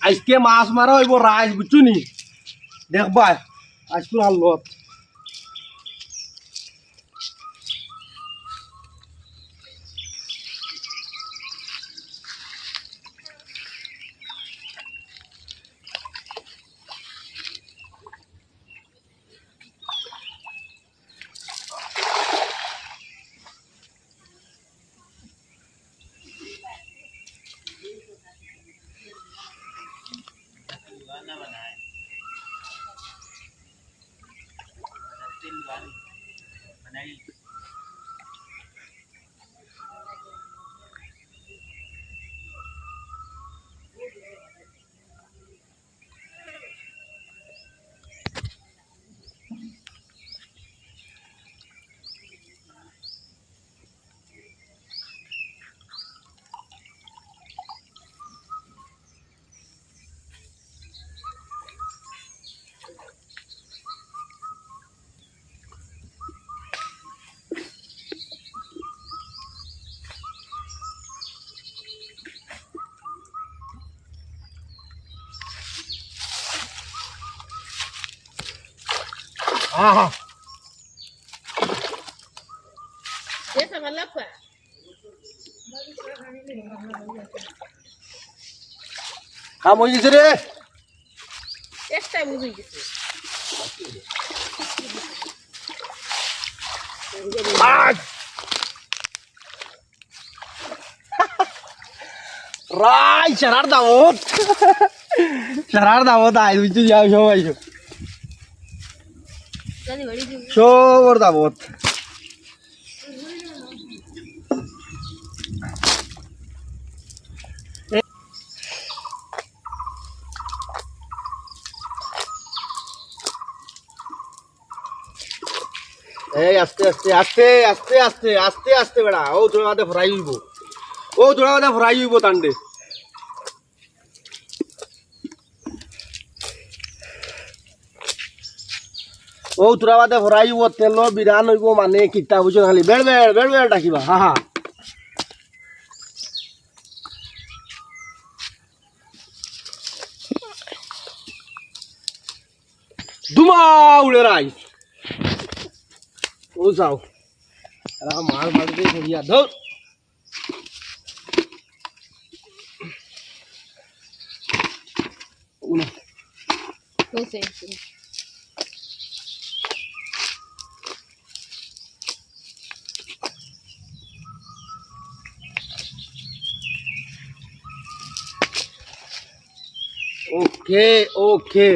আজকে মাছ মারা হইব রাইস বুঝছুনি দেখবা আজকে আল্লত Ah. Esa malapa. Kamu ini sini. Esta buzi gitu. Ah. Rai, Sharar Dawud. Sharar Dawud ayo itu jauh jauh ayo. Jadi beri juga. Sharar Dawud. এই আস্তে আস্তে আস্তে আস্তে আস্তে আস্তে আস্তে বেড়া ও তোরা মাঝে ফ্রাই হইব ও তোরা মাঝে ফ্রাই হইব তান্ডে ও তোরা মাঝে ফ্রাই হইব তেল বিরান হইব মানে কিতা বুঝো খালি বেড় বেড় বেড় বেড় ডাকিবা হা হা দুমা উড়ে রাই ও যাও মাছ মারতে ধরিয়া ধর No sé. ওকে ওকে